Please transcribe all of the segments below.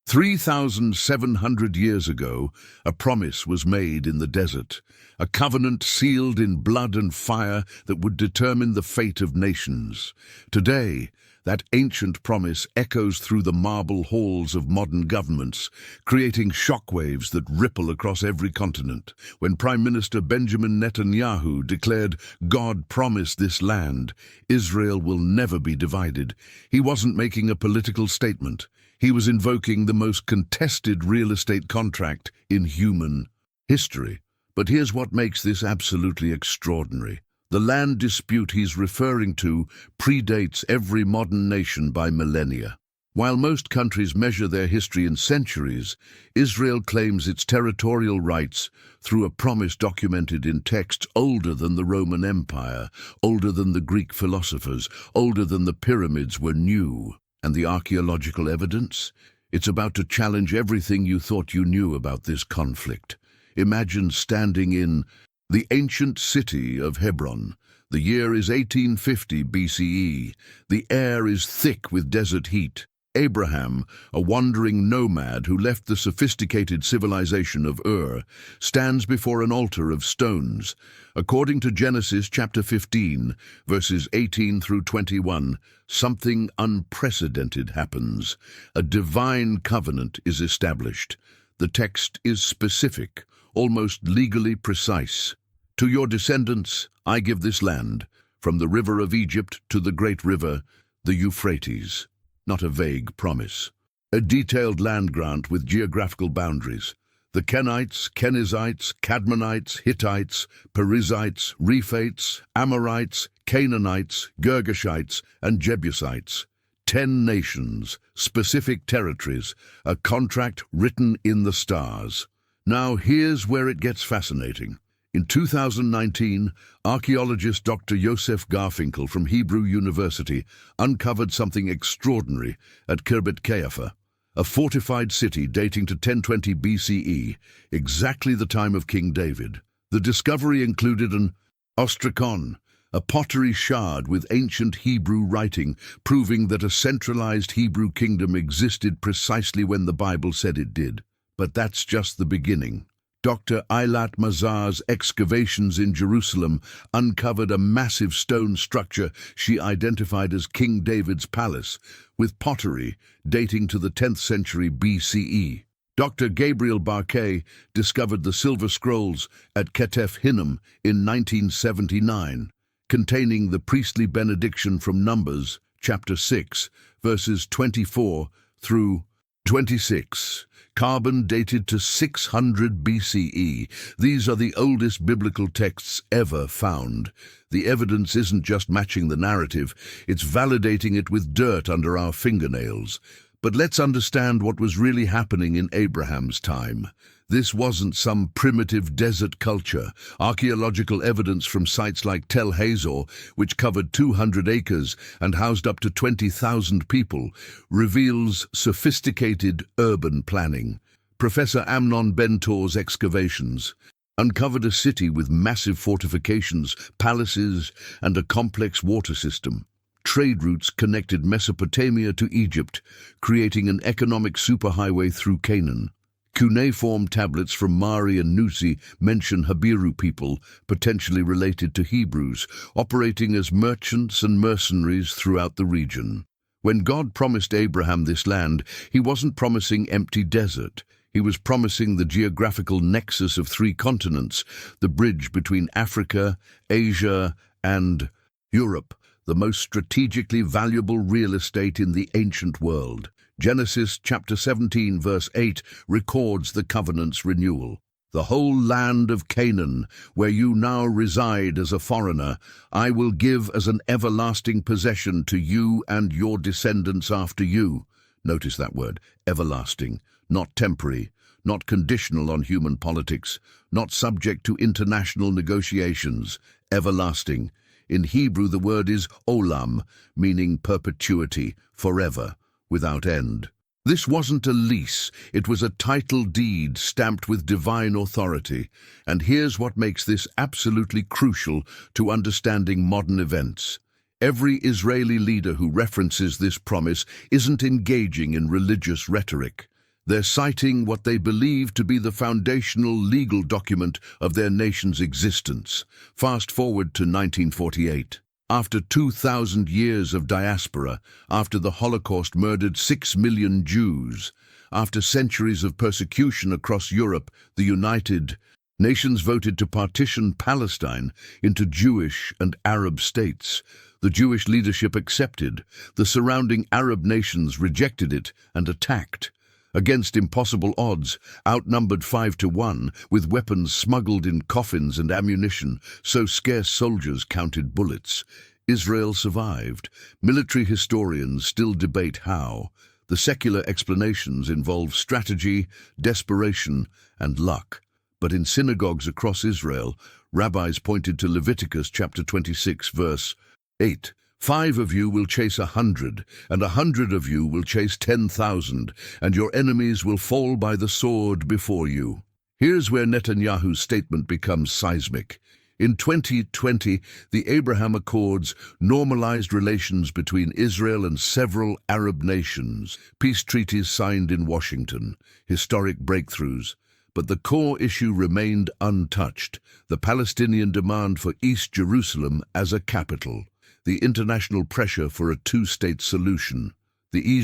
3,700 years ago, a promise was made in the desert, a covenant sealed in blood and fire that would determine the fate of nations. Today, that ancient promise echoes through the marble halls of modern governments, creating shockwaves that ripple across every continent. When Prime Minister Benjamin Netanyahu declared, "God promised this land, Israel will never be divided," he wasn't making a political statement. He was invoking the most contested real estate contract in human history. But here's what makes this absolutely extraordinary. The land dispute he's referring to predates every modern nation by millennia. While most countries measure their history in centuries, Israel claims its territorial rights through a promise documented in texts older than the Roman Empire, older than the Greek philosophers, older than the pyramids were new. And the archaeological evidence? It's about to challenge everything you thought you knew about this conflict. Imagine standing in the ancient city of Hebron. The year is 1850 BCE. The air is thick with desert heat. Abraham, a wandering nomad who left the sophisticated civilization of Ur, stands before an altar of stones. According to Genesis chapter 15, verses 18 through 21, something unprecedented happens. A divine covenant is established. The text is specific, almost legally precise. "To your descendants I give this land, from the river of Egypt to the great river, the Euphrates." Not a vague promise. A detailed land grant with geographical boundaries. The Kenites, Kenizzites, Cadmonites, Hittites, Perizzites, Rephates, Amorites, Canaanites, Girgashites, and Jebusites. 10 nations, specific territories, a contract written in the stars. Now here's where it gets fascinating. In 2019, archaeologist Dr. Yosef Garfinkel from Hebrew University uncovered something extraordinary at Khirbet Qeiyafa, a fortified city dating to 1020 BCE, exactly the time of King David. The discovery included an ostracon, a pottery shard with ancient Hebrew writing, proving that a centralized Hebrew kingdom existed precisely when the Bible said it did. But that's just the beginning. Dr. Eilat Mazar's excavations in Jerusalem uncovered a massive stone structure she identified as King David's palace, with pottery dating to the 10th century BCE. Dr. Gabriel Barkay discovered the silver scrolls at Ketef Hinnom in 1979, containing the priestly benediction from Numbers, chapter 6, verses 24 through 26. Carbon dated to 600 BCE. These are the oldest biblical texts ever found. The evidence isn't just matching the narrative, it's validating it with dirt under our fingernails. But let's understand what was really happening in Abraham's time. This wasn't some primitive desert culture. Archaeological evidence from sites like Tel Hazor, which covered 200 acres and housed up to 20,000 people, reveals sophisticated urban planning. Professor Amnon Bentor's excavations uncovered a city with massive fortifications, palaces, and a complex water system. Trade routes connected Mesopotamia to Egypt, creating an economic superhighway through Canaan. Cuneiform tablets from Mari and Nusi mention Habiru people, potentially related to Hebrews, operating as merchants and mercenaries throughout the region. When God promised Abraham this land, he wasn't promising empty desert. He was promising the geographical nexus of 3 continents, the bridge between Africa, Asia, and Europe, the most strategically valuable real estate in the ancient world. Genesis chapter 17 verse 8 records the covenant's renewal. "The whole land of Canaan, where you now reside as a foreigner, I will give as an everlasting possession to you and your descendants after you." Notice that word, everlasting, not temporary, not conditional on human politics, not subject to international negotiations, everlasting. In Hebrew, the word is olam, meaning perpetuity, forever, without end. This wasn't a lease, it was a title deed stamped with divine authority. And here's what makes this absolutely crucial to understanding modern events. Every Israeli leader who references this promise isn't engaging in religious rhetoric. They're citing what they believe to be the foundational legal document of their nation's existence. Fast forward to 1948. After 2,000 years of diaspora, after the Holocaust murdered 6 million Jews, after centuries of persecution across Europe, the United Nations voted to partition Palestine into Jewish and Arab states. The Jewish leadership accepted. The surrounding Arab nations rejected it and attacked. Against impossible odds, outnumbered 5-1, with weapons smuggled in coffins and ammunition, so scarce soldiers counted bullets. Israel survived. Military historians still debate how. The secular explanations involve strategy, desperation, and luck. But in synagogues across Israel, rabbis pointed to Leviticus chapter 26, verse 8. 5 of you will chase 100, and 100 of you will chase 10,000, and your enemies will fall by the sword before you. Here's where Netanyahu's statement becomes seismic. In 2020, the Abraham Accords normalized relations between Israel and several Arab nations. Peace treaties signed in Washington. Historic breakthroughs. But the core issue remained untouched. The Palestinian demand for East Jerusalem as a capital. The international pressure for a two-state solution. The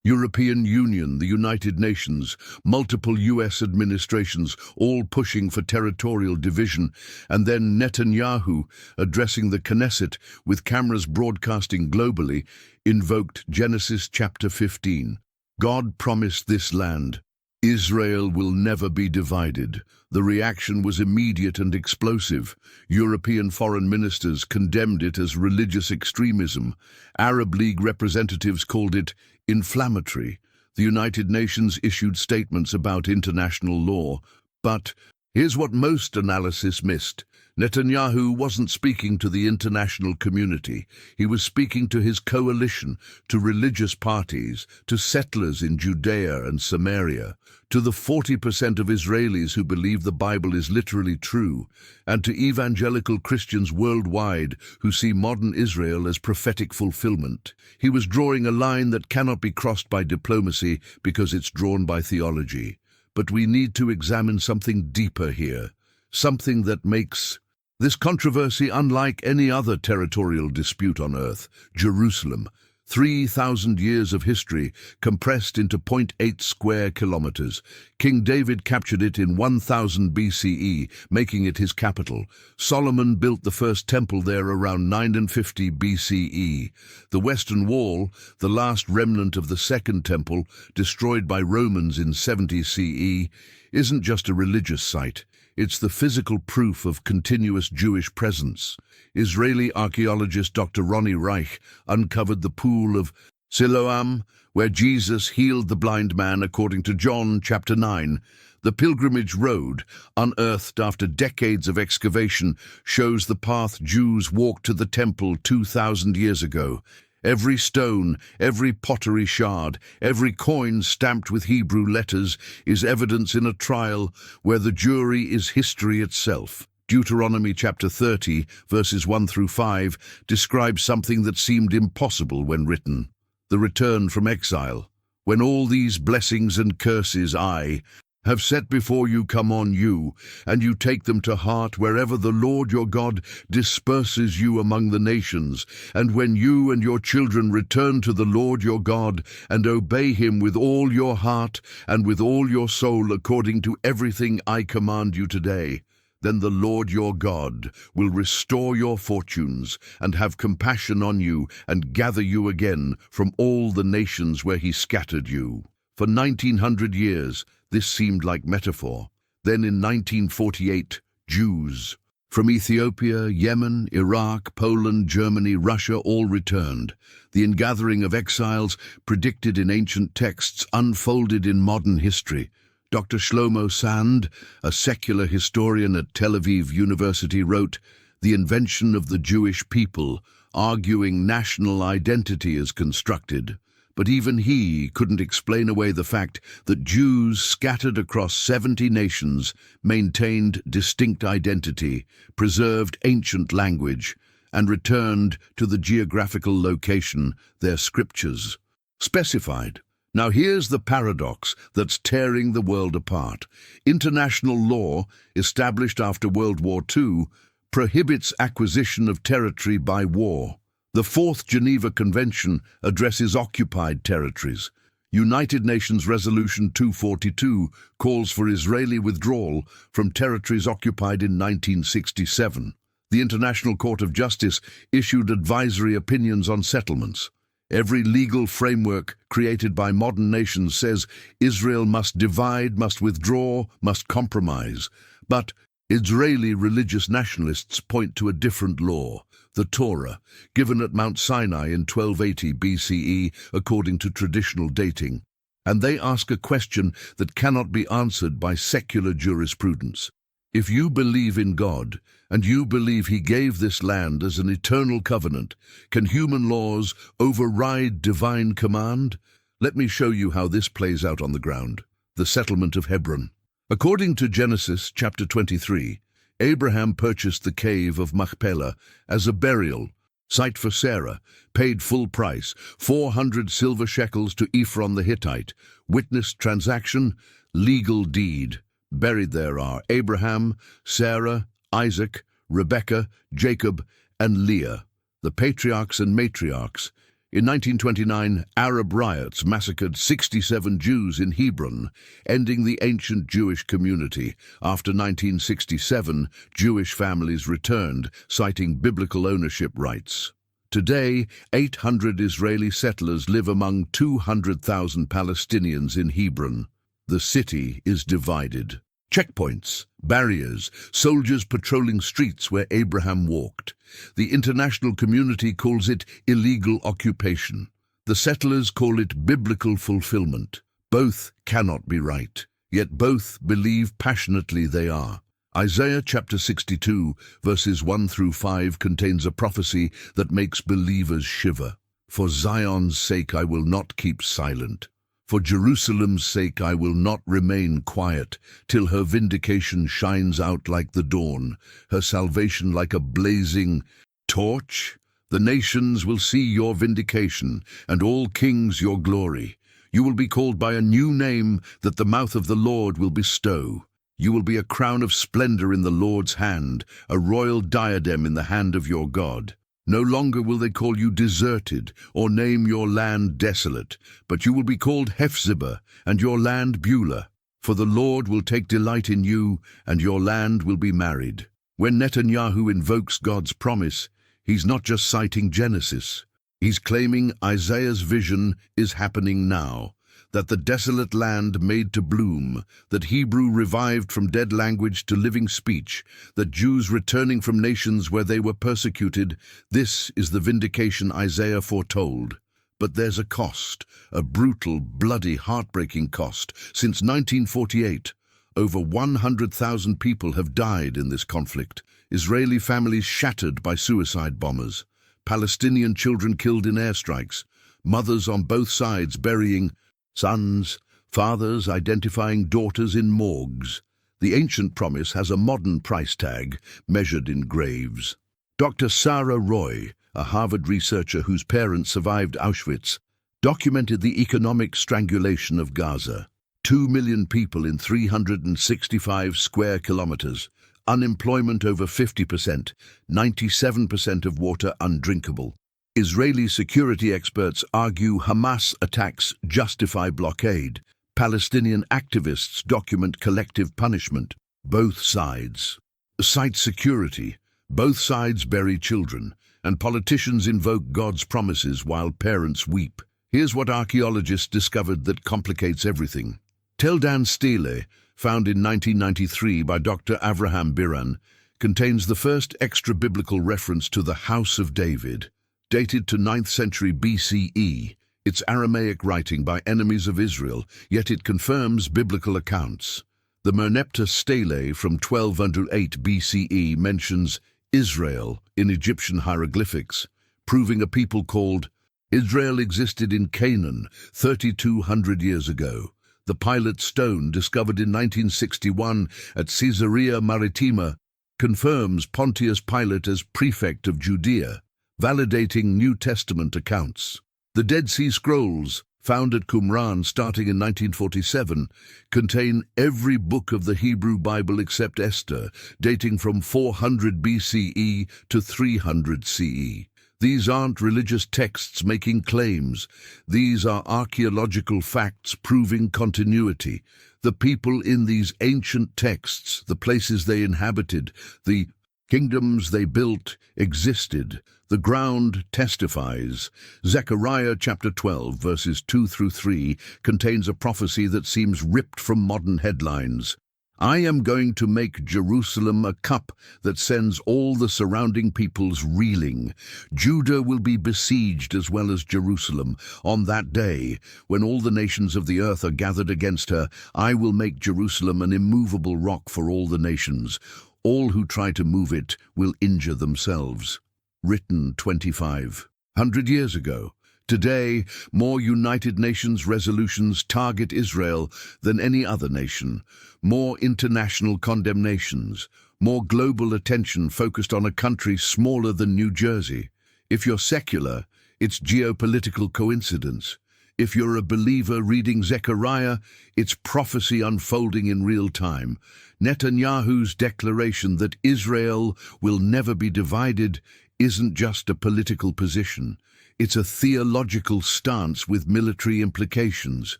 European Union, the United Nations, multiple US administrations, all pushing for territorial division, and then Netanyahu, addressing the Knesset with cameras broadcasting globally, invoked Genesis chapter 15. God promised this land. Israel will never be divided. The reaction was immediate and explosive. European foreign ministers condemned it as religious extremism. Arab League representatives called it inflammatory. The United Nations issued statements about international law. But here's what most analysis missed. Netanyahu wasn't speaking to the international community. He was speaking to his coalition, to religious parties, to settlers in Judea and Samaria, to the 40% of Israelis who believe the Bible is literally true, and to evangelical Christians worldwide who see modern Israel as prophetic fulfillment. He was drawing a line that cannot be crossed by diplomacy because it's drawn by theology. But we need to examine something deeper here, something that makes this controversy unlike any other territorial dispute on earth. Jerusalem, 3,000 years of history compressed into 0.8 square kilometers. King David captured it in 1000 BCE, making it his capital. Solomon built the first temple there around 950 BCE. The Western Wall, the last remnant of the Second Temple, destroyed by Romans in 70 CE, isn't just a religious site. It's the physical proof of continuous Jewish presence. Israeli archaeologist Dr. Ronnie Reich uncovered the pool of Siloam, where Jesus healed the blind man according to John chapter 9. The pilgrimage road, unearthed after decades of excavation, shows the path Jews walked to the temple 2,000 years ago. Every stone, every pottery shard, every coin stamped with Hebrew letters is evidence in a trial where the jury is history itself. Deuteronomy chapter 30, verses 1 through 5, describes something that seemed impossible when written. The return from exile. When all these blessings and curses I have set before you come on you, and you take them to heart wherever the Lord your God disperses you among the nations, and when you and your children return to the Lord your God, and obey him with all your heart and with all your soul according to everything I command you today, then the Lord your God will restore your fortunes and have compassion on you and gather you again from all the nations where he scattered you. For 1900 years, this seemed like metaphor. Then in 1948, Jews from Ethiopia, Yemen, Iraq, Poland, Germany, Russia all returned. The ingathering of exiles predicted in ancient texts unfolded in modern history. Dr. Shlomo Sand, a secular historian at Tel Aviv University, wrote, "The invention of the Jewish people, arguing national identity is constructed." But even he couldn't explain away the fact that Jews scattered across 70 nations maintained distinct identity, preserved ancient language, and returned to the geographical location their scriptures specified. Now here's the paradox that's tearing the world apart. International law, established after World War II, prohibits acquisition of territory by war. The Fourth Geneva Convention addresses occupied territories. United Nations Resolution 242 calls for Israeli withdrawal from territories occupied in 1967. The International Court of Justice issued advisory opinions on settlements. Every legal framework created by modern nations says Israel must divide, must withdraw, must compromise. But Israeli religious nationalists point to a different law, the Torah, given at Mount Sinai in 1280 BCE according to traditional dating. And they ask a question that cannot be answered by secular jurisprudence. If you believe in God, and you believe He gave this land as an eternal covenant, can human laws override divine command? Let me show you how this plays out on the ground. The settlement of Hebron. According to Genesis chapter 23, Abraham purchased the cave of Machpelah as a burial site for Sarah, paid full price, 400 silver shekels to Ephron the Hittite, witnessed transaction, legal deed. Buried there are Abraham, Sarah, Isaac, Rebekah, Jacob, and Leah, the patriarchs and matriarchs. In 1929, Arab riots massacred 67 Jews in Hebron, ending the ancient Jewish community. After 1967, Jewish families returned, citing biblical ownership rights. Today, 800 Israeli settlers live among 200,000 Palestinians in Hebron. The city is divided. Checkpoints, barriers, soldiers patrolling streets where Abraham walked. The international community calls it illegal occupation. The settlers call it biblical fulfillment. Both cannot be right, yet both believe passionately they are. Isaiah chapter 62, verses 1 through 5 contains a prophecy that makes believers shiver. For Zion's sake I will not keep silent. For Jerusalem's sake I will not remain quiet, till her vindication shines out like the dawn, her salvation like a blazing torch. The nations will see your vindication, and all kings your glory. You will be called by a new name that the mouth of the Lord will bestow. You will be a crown of splendor in the Lord's hand, a royal diadem in the hand of your God. No longer will they call you deserted, or name your land desolate, but you will be called Hephzibah, and your land Beulah. For the Lord will take delight in you, and your land will be married. When Netanyahu invokes God's promise, he's not just citing Genesis. He's claiming Isaiah's vision is happening now, that the desolate land made to bloom, that Hebrew revived from dead language to living speech, that Jews returning from nations where they were persecuted, this is the vindication Isaiah foretold. But there's a cost, a brutal, bloody, heartbreaking cost. Since 1948, over 100,000 people have died in this conflict. Israeli families shattered by suicide bombers, Palestinian children killed in airstrikes, mothers on both sides burying sons, fathers identifying daughters in morgues. The ancient promise has a modern price tag, measured in graves. Dr. Sarah Roy, a Harvard researcher whose parents survived Auschwitz, documented the economic strangulation of Gaza. 2 million people in 365 square kilometers, unemployment over 50%, 97% of water undrinkable. Israeli security experts argue Hamas attacks justify blockade. Palestinian activists document collective punishment. Both sides cite security. Both sides bury children. And politicians invoke God's promises while parents weep. Here's what archaeologists discovered that complicates everything. Tel Dan Stele, found in 1993 by Dr. Avraham Biran, contains the first extra-biblical reference to the House of David. Dated to 9th century BCE, it's Aramaic writing by enemies of Israel, yet it confirms biblical accounts. The Merneptah Stele from 1208 BCE mentions Israel in Egyptian hieroglyphics, proving a people called Israel existed in Canaan 3,200 years ago. The Pilate stone, discovered in 1961 at Caesarea Maritima, confirms Pontius Pilate as prefect of Judea, validating New Testament accounts. The Dead Sea Scrolls, found at Qumran starting in 1947, contain every book of the Hebrew Bible except Esther, dating from 400 BCE to 300 CE. These aren't religious texts making claims. These are archaeological facts proving continuity. The people in these ancient texts, the places they inhabited, the kingdoms they built, existed. The ground testifies. Zechariah chapter 12, verses 2 through 3, contains a prophecy that seems ripped from modern headlines. I am going to make Jerusalem a cup that sends all the surrounding peoples reeling. Judah will be besieged as well as Jerusalem. On that day, when all the nations of the earth are gathered against her, I will make Jerusalem an immovable rock for all the nations. All who try to move it will injure themselves. Written 2,500 years ago. Today, more United Nations resolutions target Israel than any other nation, more international condemnations, more global attention focused on a country smaller than New Jersey. If you're secular, it's geopolitical coincidence. If you're a believer reading Zechariah, it's prophecy unfolding in real time. Netanyahu's declaration that Israel will never be divided isn't just a political position. It's a theological stance with military implications.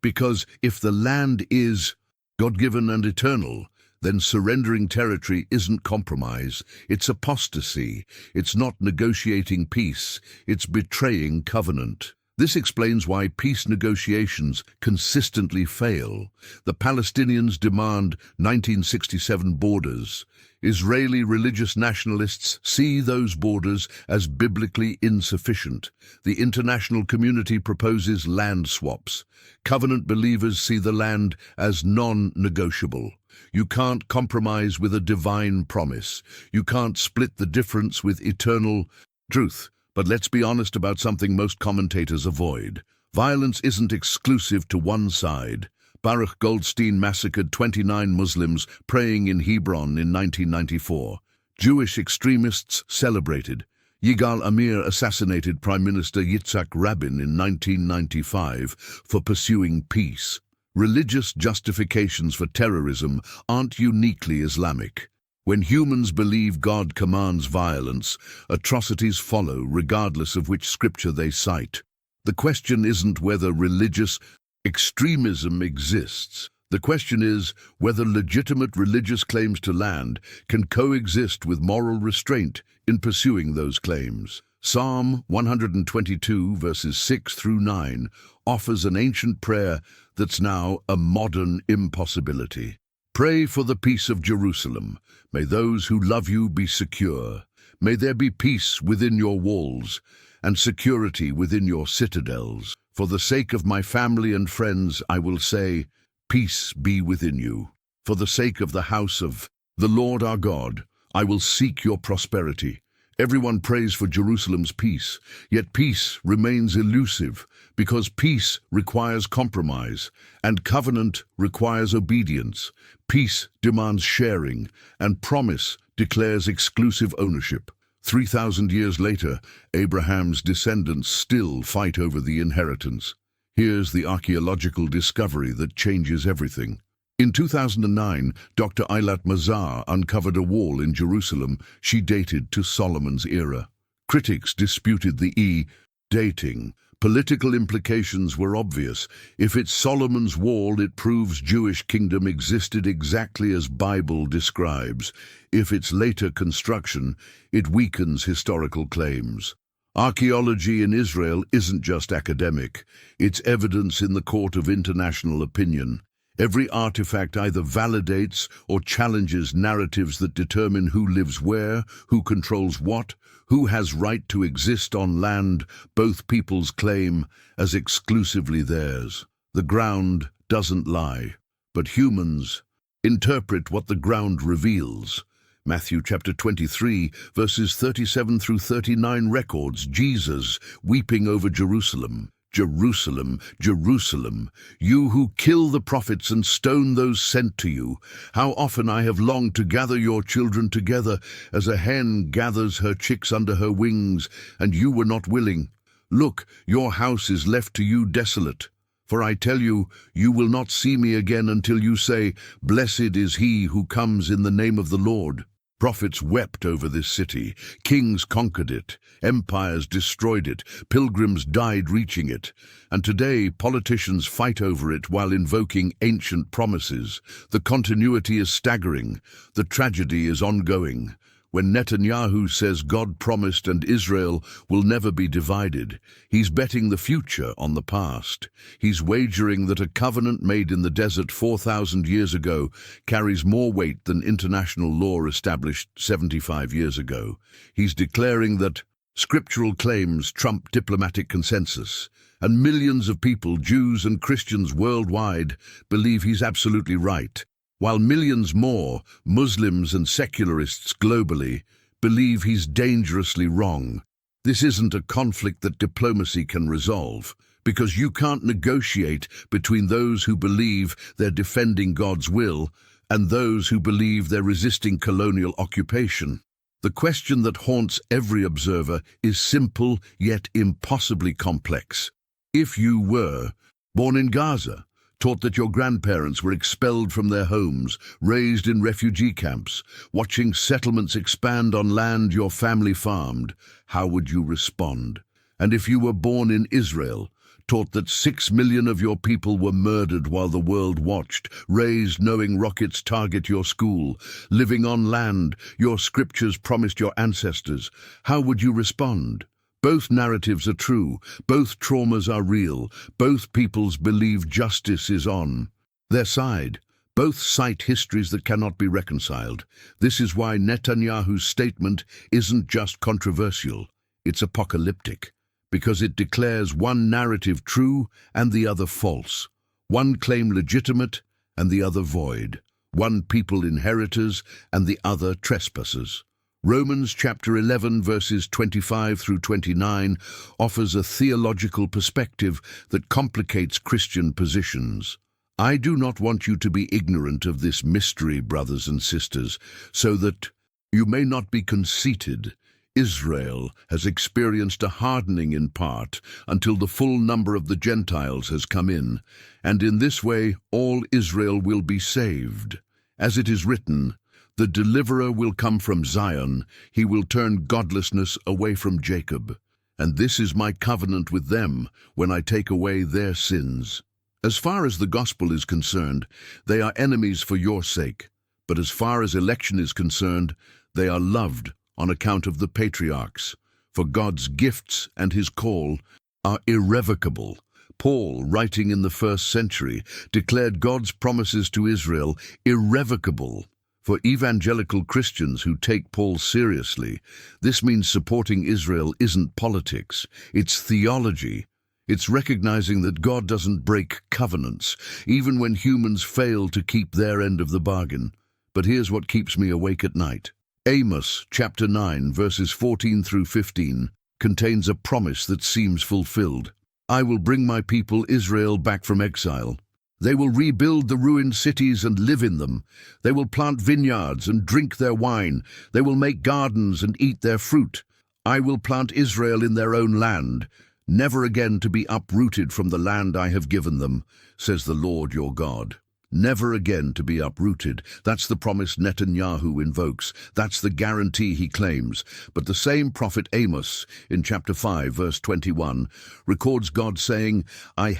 Because if the land is God-given and eternal, then surrendering territory isn't compromise. It's apostasy. It's not negotiating peace. It's betraying covenant. This explains why peace negotiations consistently fail. The Palestinians demand 1967 borders. Israeli religious nationalists see those borders as biblically insufficient. The international community proposes land swaps. Covenant believers see the land as non-negotiable. You can't compromise with a divine promise. You can't split the difference with eternal truth. But let's be honest about something most commentators avoid. Violence isn't exclusive to one side. Baruch Goldstein massacred 29 Muslims praying in Hebron in 1994. Jewish extremists celebrated. Yigal Amir assassinated Prime Minister Yitzhak Rabin in 1995 for pursuing peace. Religious justifications for terrorism aren't uniquely Islamic. When humans believe God commands violence, atrocities follow regardless of which scripture they cite. The question isn't whether religious extremism exists. The question is whether legitimate religious claims to land can coexist with moral restraint in pursuing those claims. Psalm 122, verses 6 through 9, offers an ancient prayer that's now a modern impossibility. Pray for the peace of Jerusalem. May those who love you be secure. May there be peace within your walls and security within your citadels. For the sake of my family and friends, I will say, peace be within you. For the sake of the house of the Lord our God, I will seek your prosperity. Everyone prays for Jerusalem's peace, yet peace remains elusive because peace requires compromise and covenant requires obedience. Peace demands sharing and promise declares exclusive ownership. 3,000 years later, Abraham's descendants still fight over the inheritance. Here's the archaeological discovery that changes everything. In 2009, Dr. Eilat Mazar uncovered a wall in Jerusalem she dated to Solomon's era. Critics disputed the dating. Political implications were obvious. If it's Solomon's wall, it proves Jewish kingdom existed exactly as Bible describes. If it's later construction, it weakens historical claims. Archaeology in Israel isn't just academic. It's evidence in the court of international opinion. Every artifact either validates or challenges narratives that determine who lives where, who controls what, who has right to exist on land both peoples claim as exclusively theirs. The ground doesn't lie, but humans interpret what the ground reveals. Matthew chapter 23, verses 37 through 39 records Jesus weeping over Jerusalem. Jerusalem, Jerusalem, you who kill the prophets and stone those sent to you, how often I have longed to gather your children together as a hen gathers her chicks under her wings, and you were not willing. Look, your house is left to you desolate. For I tell you, you will not see me again until you say, 'Blessed is he who comes in the name of the Lord.'" Prophets wept over this city, kings conquered it, empires destroyed it, pilgrims died reaching it, and today politicians fight over it while invoking ancient promises. The continuity is staggering, the tragedy is ongoing. When Netanyahu says God promised and Israel will never be divided, he's betting the future on the past. He's wagering that a covenant made in the desert 4,000 years ago carries more weight than international law established 75 years ago. He's declaring that scriptural claims trump diplomatic consensus, and millions of people, Jews and Christians worldwide, believe he's absolutely right, while millions more, Muslims and secularists globally, believe he's dangerously wrong. This isn't a conflict that diplomacy can resolve, because you can't negotiate between those who believe they're defending God's will and those who believe they're resisting colonial occupation. The question that haunts every observer is simple yet impossibly complex. If you were born in Gaza, taught that your grandparents were expelled from their homes, raised in refugee camps, watching settlements expand on land your family farmed, how would you respond? And if you were born in Israel, taught that 6 million of your people were murdered while the world watched, raised knowing rockets target your school, living on land your scriptures promised your ancestors, how would you respond? Both narratives are true, both traumas are real, both peoples believe justice is on their side. Both cite histories that cannot be reconciled. This is why Netanyahu's statement isn't just controversial, it's apocalyptic, because it declares one narrative true and the other false, one claim legitimate and the other void, one people inheritors and the other trespassers. Romans chapter 11 verses 25 through 29 offers a theological perspective that complicates Christian positions. I do not want you to be ignorant of this mystery, brothers and sisters, so that you may not be conceited. Israel has experienced a hardening in part until the full number of the Gentiles has come in, and in this way all Israel will be saved. As it is written, "The deliverer will come from Zion, he will turn godlessness away from Jacob. And this is my covenant with them when I take away their sins." As far as the gospel is concerned, they are enemies for your sake. But as far as election is concerned, they are loved on account of the patriarchs. For God's gifts and his call are irrevocable. Paul, writing in the 1st century, declared God's promises to Israel irrevocable. For evangelical Christians who take Paul seriously, this means supporting Israel isn't politics, it's theology. It's recognizing that God doesn't break covenants, even when humans fail to keep their end of the bargain. But here's what keeps me awake at night. Amos chapter 9 verses 14 through 15 contains a promise that seems fulfilled. I will bring my people Israel back from exile. They will rebuild the ruined cities and live in them. They will plant vineyards and drink their wine. They will make gardens and eat their fruit. I will plant Israel in their own land, never again to be uprooted from the land I have given them, says the Lord your God. Never again to be uprooted. That's the promise Netanyahu invokes. That's the guarantee he claims. But the same prophet Amos, in chapter 5, verse 21, records God saying, I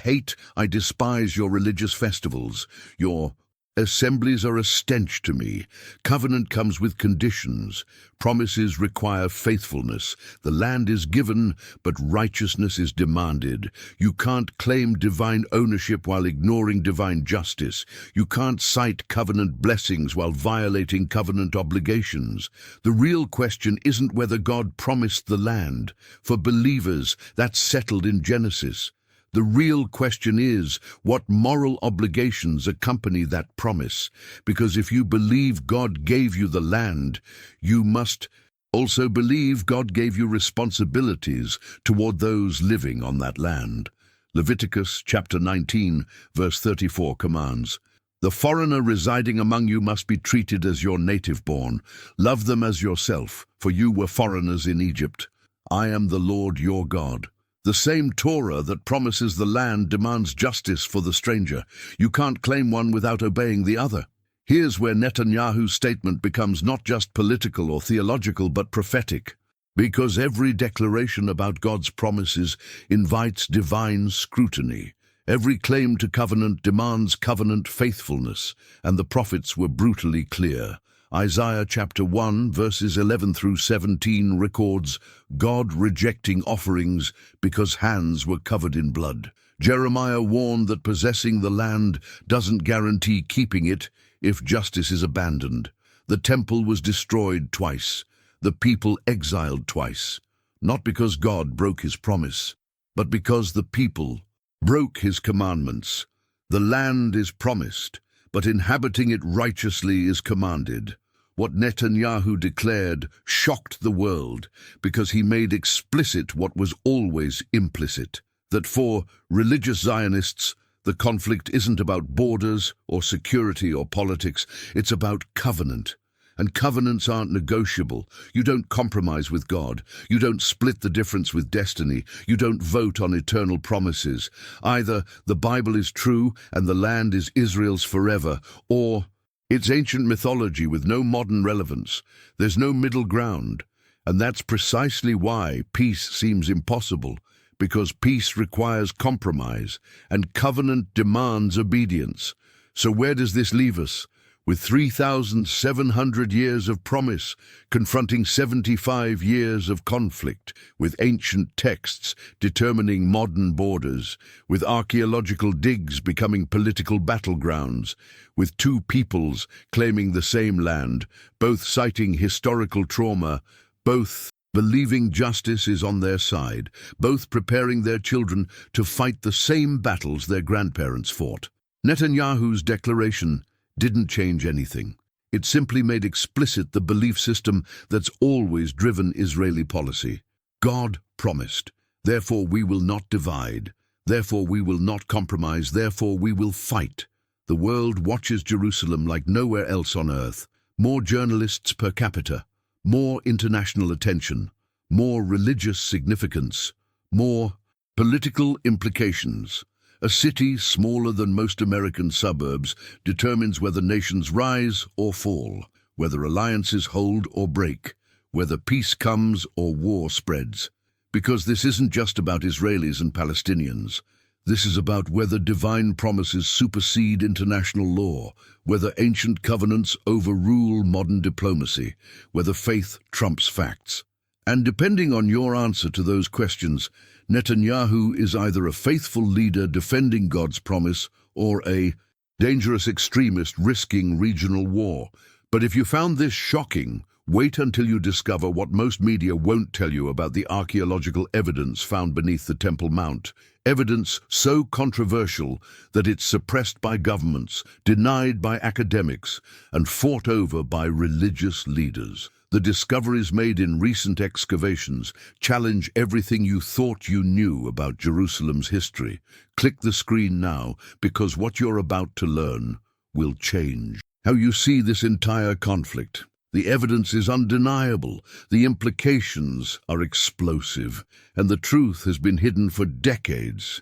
despise your religious festivals. Your assemblies are a stench to me. Covenant comes with conditions. Promises require faithfulness. The land is given, but righteousness is demanded. You can't claim divine ownership while ignoring divine justice. You can't cite covenant blessings while violating covenant obligations. The real question isn't whether God promised the land. For believers, that's settled in Genesis. The real question is, what moral obligations accompany that promise? Because if you believe God gave you the land, you must also believe God gave you responsibilities toward those living on that land. Leviticus chapter 19, verse 34 commands, "The foreigner residing among you must be treated as your native-born. Love them as yourself, for you were foreigners in Egypt. I am the Lord your God." The same Torah that promises the land demands justice for the stranger. You can't claim one without obeying the other. Here's where Netanyahu's statement becomes not just political or theological, but prophetic. Because every declaration about God's promises invites divine scrutiny. Every claim to covenant demands covenant faithfulness, and the prophets were brutally clear. Isaiah chapter 1, verses 11 through 17 records God rejecting offerings because hands were covered in blood. Jeremiah warned that possessing the land doesn't guarantee keeping it if justice is abandoned. The temple was destroyed twice, the people exiled twice, not because God broke his promise, but because the people broke his commandments. The land is promised, but inhabiting it righteously is commanded. What Netanyahu declared shocked the world because he made explicit what was always implicit, that for religious Zionists, the conflict isn't about borders or security or politics, it's about covenant. And covenants aren't negotiable. You don't compromise with God. You don't split the difference with destiny. You don't vote on eternal promises. Either the Bible is true and the land is Israel's forever, or it's ancient mythology with no modern relevance. There's no middle ground. And that's precisely why peace seems impossible, because peace requires compromise and covenant demands obedience. So where does this leave us? With 3,700 years of promise, confronting 75 years of conflict, with ancient texts determining modern borders, with archaeological digs becoming political battlegrounds, with two peoples claiming the same land, both citing historical trauma, both believing justice is on their side, both preparing their children to fight the same battles their grandparents fought. Netanyahu's declaration didn't change anything. It simply made explicit the belief system that's always driven Israeli policy. God promised, therefore we will not divide, therefore we will not compromise, therefore we will fight. The world watches Jerusalem like nowhere else on earth. More journalists per capita, more international attention, more religious significance, more political implications. A city smaller than most American suburbs determines whether nations rise or fall, whether alliances hold or break, whether peace comes or war spreads. Because this isn't just about Israelis and Palestinians. This is about whether divine promises supersede international law, whether ancient covenants overrule modern diplomacy, whether faith trumps facts. And depending on your answer to those questions, Netanyahu is either a faithful leader defending God's promise or a dangerous extremist risking regional war. But if you found this shocking, wait until you discover what most media won't tell you about the archaeological evidence found beneath the Temple Mount. Evidence so controversial that it's suppressed by governments, denied by academics, and fought over by religious leaders. The discoveries made in recent excavations challenge everything you thought you knew about Jerusalem's history. Click the screen now, because what you're about to learn will change how you see this entire conflict. The evidence is undeniable, the implications are explosive, and the truth has been hidden for decades.